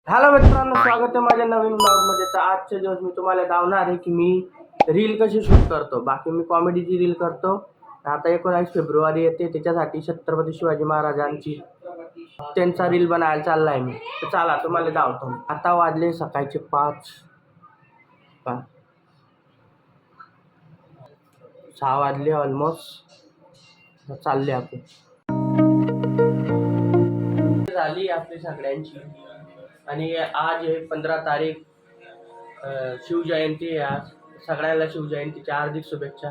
Hello मित्रांनो, स्वागत आहे माझ्या नवीन ब्लॉगमध्ये. तर आजच्या दिवस मी तुम्हाला दावणार आहे की मी रील कशी शूट करतो. बाकी मी कॉमेडीची रील करतो. आता 19 फेब्रुवारी येते, त्याच्यासाठी छत्रपती शिवाजी महाराजांची त्यांचा रील बनायला चाललाय मी. तर चला तुम्हाला दावतो. आता वाजले सकाळचे 6 वाजले ऑलमोस्ट. चालले आपण. झाली आपली सगळ्यांची. आणि आज आहे 15 तारीख. शिवजयंती आहे आज. सगळ्यांना शिवजयंतीच्या हार्दिक शुभेच्छा.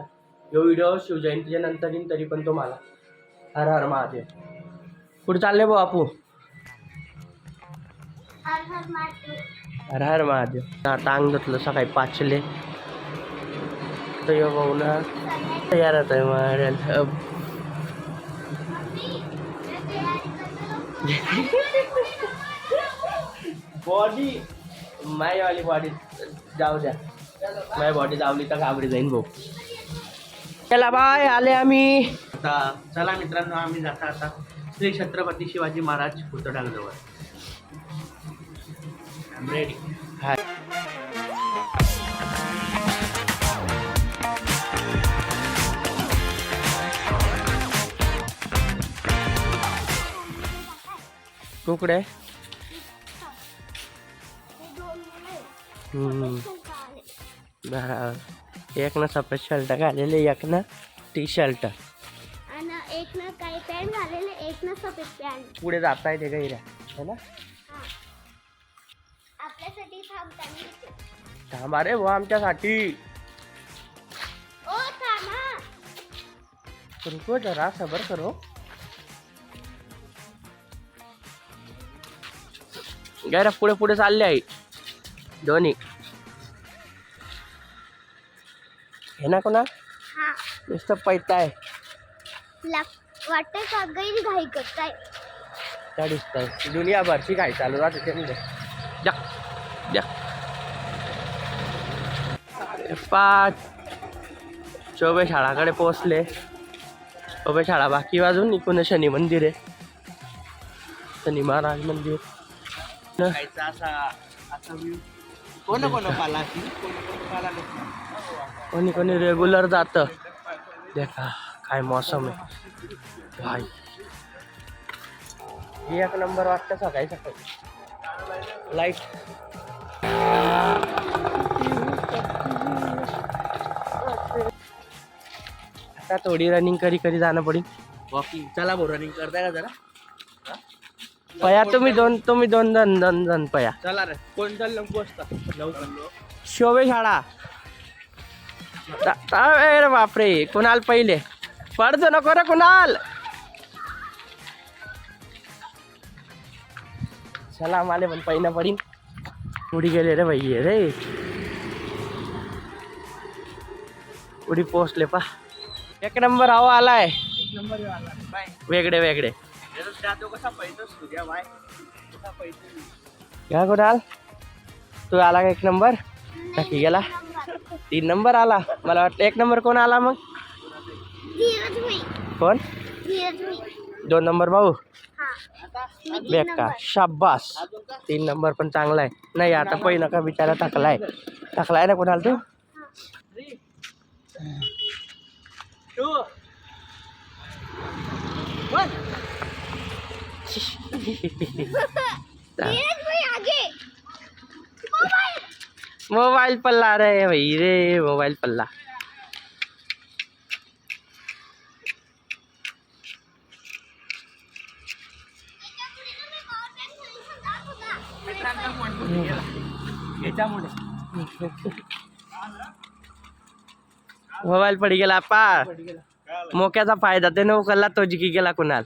यो व्हिडिओ शिवजयंतीच्या नंतर येईन, तरी पण तुम्हाला हर हर महादेव. कुठे चालले भाऊ आपू? हर हर महादेव. आता अंग धुतलं सकाळी 5:00 तर यो भाऊ ना तयार होत आहे मारायला. बॉडी माझीवाली बॉडी जाऊ द्या. माझी बॉडी जावली तर घाबरी जाईन भाऊ. चला बाय, आले आम्ही. आता चला मित्रांनो, आम्ही जाता आता श्री छत्रपती शिवाजी महाराज पुतळ्याजवळ. रेडी. हाय. कुकडे एक ना सफेद शर्ट घालेले, एक ना टी शर्ट आणि एक ना काही पॅन्ट घालेले, एक ना सफेद पॅन्ट. पुढे जाता येते गैऱ्या है ना. आपल्यासाठी थांबताना थांबा रे भाऊ, आमच्यासाठी. ओ थांबा. रुको जरा, सबर करो. गैरा पुढे पुढे चालले आहे दोन्ही. हे ना कोणा हा नुसतं पैताय वाटतंय का गैर घाई करताय. त्या दिसतंय दुनिया भरची काय चालू राहते ते. जा जा. 5 चोबे शाळाकडे पोहोचले. चोबे शाळा बाकी वाजून इकडून शनी मंदिर आहे, शनी महाराज मंदिर. कोणी कोणी रेग्युलर जातं. देखा काय मौसम आहे भाई. एक नंबर वाटतं सकाळी सकाळी. लाईट आता थोडी रनिंग करी जाणं पडेल. वॉकिंग. चला भाऊ, रनिंग करताय का जरा? पया तुम्ही दोन जण पया. चला रे. कोण चाललं पोचता लवकर? शोभे शाळा. अरे बापरे, कुणाल पहिले पडतो नको रे कुणाल. चला आम्हाला पण पहिना पडीन. उडी गेले रे भाई रे. उडी पोचले पा. एक नंबर हवा आलाय. वेगळे वेगळे. क्या कुणाल, तू आला का 1 नंबर? नक्की गेला 3 नंबर आला. मला वाटलं 1 नंबर कोण आला मग? कोण? 2 नंबर भाऊ. बेका शाबास. 3 नंबर पण चांगला आहे. नाही आता पहिला का बिचारा टाकलाय ना कोणाला तू. मोबाइल पल्ला रे भाई रे, मोबाइल पल्ला. मोबाईल पडी गेला पा. मोक्याचा फायदा ते नवकला तो जिकी गेला कुणाल.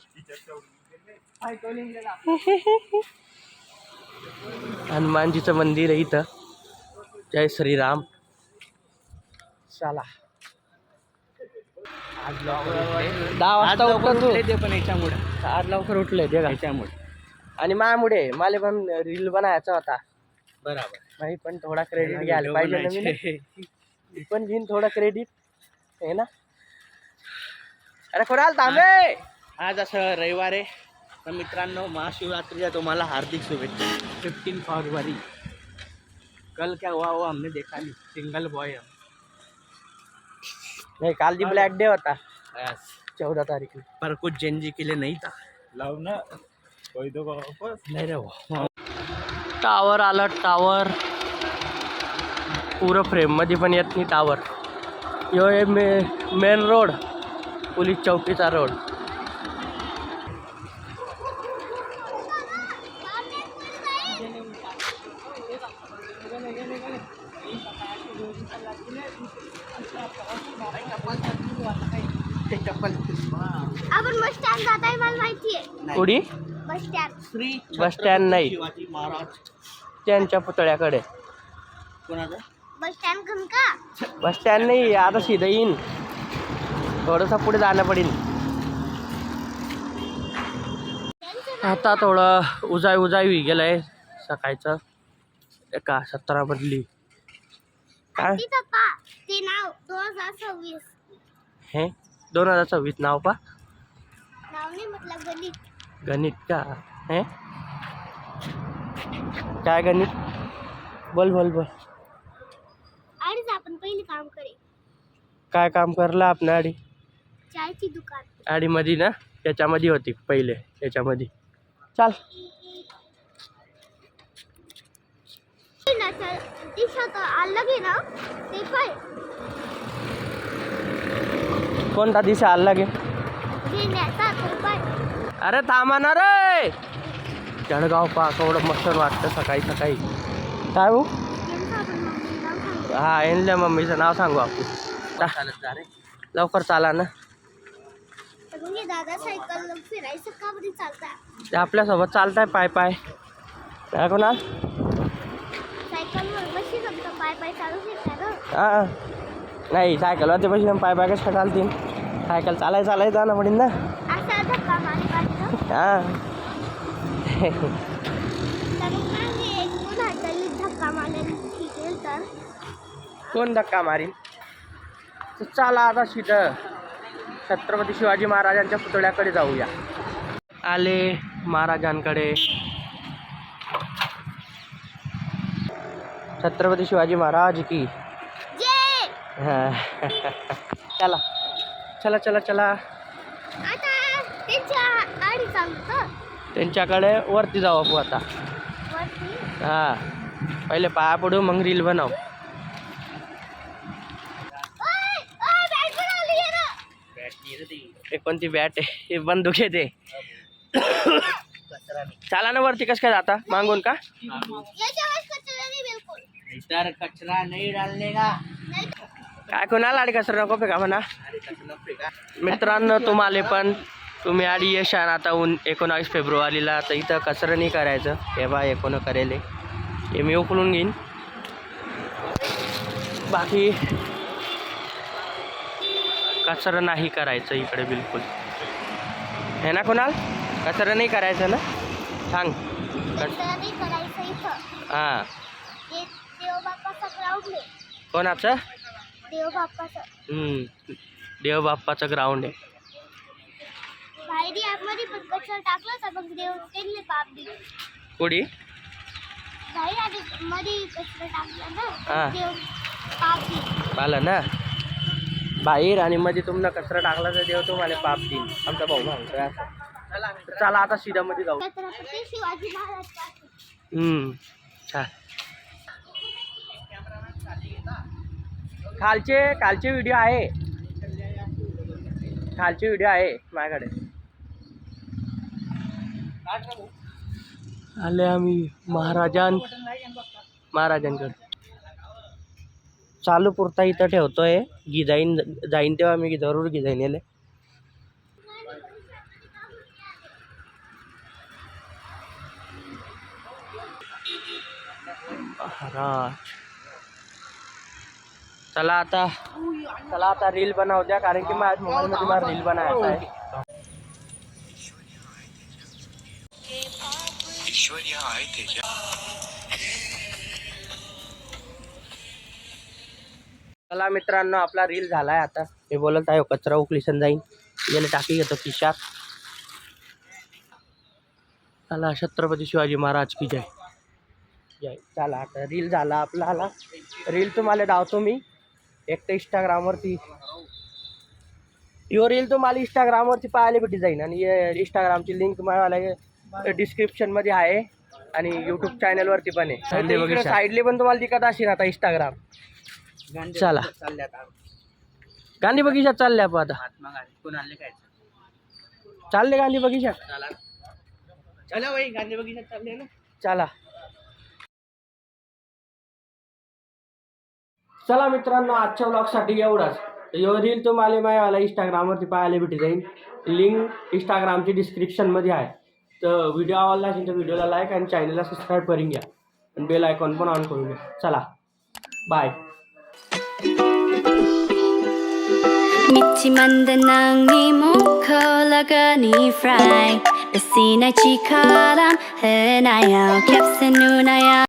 हनुमानजीचं मंदिर आहे इथं. जय श्रीराम. चला 10 वाजता उठतो ते पण याच्यामुळे. आज लवकर उठले ते याच्यामुळे. आणि माझ्यामुळे मला पण रील बनायचा होता. बरोबर. नाही पण थोडा क्रेडिट घ्यायला पाहिजे ना मी पण घेईन थोडा क्रेडिट आहे ना. अरे कोणाल थांबे. आज असं रविवार आहे, तर मित्रांनो, महाशिवरात्रीच्या तुम्हाला हार्दिक शुभेच्छा। 15 फरवरी, कल क्या हुआ वो हमने देखा नहीं, सिंगल बॉय हम। नहीं, काल दी ब्लैक डे होता 14 तारीख पर कुछ जेनजी के लिए नहीं था। लाव ना कोई तो वापस नाही रे भाऊ। टावर आला, टावर पुरं फ्रेममध्ये पण येत नाही टावर। यो आहे मेन रोड, पोलीस चौकीचा रोड। आपण बस स्टँड जात आहे, मला माहिती आहे। कुडी बस स्टँड, बस स्टँड नाही, शिवाजी महाराज त्यांच्या पुतळ्याकडे। कोणाचा बस स्टँड कन का? बस स्टँड नाही, आता सीधा येईन, थोडंसं पुढे जाणं पडेल। आता थोडं उजाई होई गेलंय सकाळचं, एका 17 मधली काय तिथं पा ते नाव 2026 हे 2026 नाव पा नाव नाही मतलब गणित। गणित का हे काय गणित? बोल बोल बोल। आणि आपण पहिले काम करे, काय काम करलं आपण? आडी चायची दुकान। आडीमध्ये ना, त्याच्यामध्ये होती पहिले, त्याच्यामध्ये चाल। टी शर्ट अलग आहे ना, ते काय कोणता दिशा आला गे? घेण्याचा तर काय? अरे थांबा ना रे, जळगाव पा केवढं मस्त वाटतं सकाळी सकाळी। काय हो? यांचं आपण मम्मी नाव सांगू। हा, यांच्या मम्मीचं नाव सांगू आपण। चालत जा रे, लवकर चाला ना। तर मग हे दादा सायकल फिरायचं का बरी चालता? ते आपल्यासोबत चालताय पाय पाय, काय कोणा? सायकलवर बशी शकतो, पाय पाय चालू शकता ना। हां नाही, सायकलवरती बसून पाय पाय कसं चालतील? सायकल चालाय जाणं पडेल ना। असा धक्का मारली पाहिजे ना। हां तर मग नाही एक पुन्हा गल्लीत धक्का मारल्याने ठीक आहे तर कोण धक्का मारील? तर चला आता सीधं छत्रपती शिवाजी महाराजांच्या पुतळ्याकडे जाऊया। आले महाराजांकडे, छत्रपती शिवाजी महाराज की जय। हां चला चला चला चला। आता त्यांच्या गाडी चालतं त्यांच्याकडे वरती जाऊ आपण आता। वरती हां, पहिले पाया पडू, मग रील बनव। ओय ओय बॅट बनवली आहे ना। हे कोणती बॅट आहे? हे बंदूक आहे ते। चला ना वरती, कसं काय जाता? मागून का? याच्यावर कचरा नाही बिलकुल इधर कचरा नहीं डालने का। नाही। काय कोणाला आडी कसर नको पे का म्हणा? मित्रांनो, तुम्ही आडी येशान आता 19 फेब्रुवारीला, तर इथं कचरं नाही करायचं। हे बा, हे कोण करेल हे मी उकलून घेईन। बाकी कचरं नाही करायचं इकडे बिलकुल, हे ना कोणाल? कचरं नाही करायचं ना, सांग। कचरा नाही करायचं इथं। हां, हे देवबाप्पाचं ग्राउंड आहे। कोणाचं? देवबाप्पाचं। देवबाप्पाचं ग्राउंड आहे। बाहेर आतमध्ये पण कचरा टाकला तर मग देव त्यांनी पाप दिले। कुडी बाहेर आधी मध्ये कचरा टाकला हा. ना, देव पाप दिले। पाहिलं ना, बाहेर आणि मध्ये तुम्हाला कचरा टाकला तर देव तुम्हाला पाप देईल, आमचा भाऊ म्हणतोय असं। चला आता सीधा मध्ये जाऊ। छत्रपती शिवाजी महाराज छान। खालचे व्हिडिओ आहे, माझ्याकडे। आले आम्ही महाराजांकडे। चालू पुरता इथं ठेवतोय, जाईन तेव्हा मी जरूर जाईन याले। चला आता रील बनवू द्या, कारण की माझ्या मोबाईलमध्ये मला रील बनायचा आहे। चला मित्रांनो, आपला रील झालाय आता। मी बोलत आहे कचरा उकलीसन जाईन, गेले टाकी घेतो खिशात। चला छत्रपती शिवाजी महाराज की जय. जय. चला आता रील झाला आपला. रील तुम्हाला धावतो मी एक तर इंस्टाग्रामवरती. यो रील तुम्हाला इंस्टाग्रामवरती पाहायला भेटी जाईल आणि इंस्टाग्रामची लिंक तुम्हाला डिस्क्रिप्शनमध्ये आहे आणि यूट्यूब चॅनलवरती पण आहे. साईडले पण तुम्हाला दिसत असेल आता इंस्टाग्राम. चला गांधी बगीचात चालले आपण आता. चालले गांधी बगीचात. चला भाई गांधी बगीचात चालले ना. चला चला मित्रांनो, आजच्या ब्लॉगसाठी एवढंच. यो रील तुम्हाला मला इंस्टाग्रामवरती पाहायला भेटी जाईल. लिंक इंस्टाग्रामची डिस्क्रिप्शनमध्ये आहे. तर व्हिडिओ आवडला असेल तर व्हिडिओला लाईक आणि चॅनलला सबस्क्राईब करून घ्या आणि बेल आयकॉन पण ऑन करून घ्या. चला बाय. 미치 만든 낭니 모콜라가니 프라이 베시나 치카람 흔하여 캡스 누나야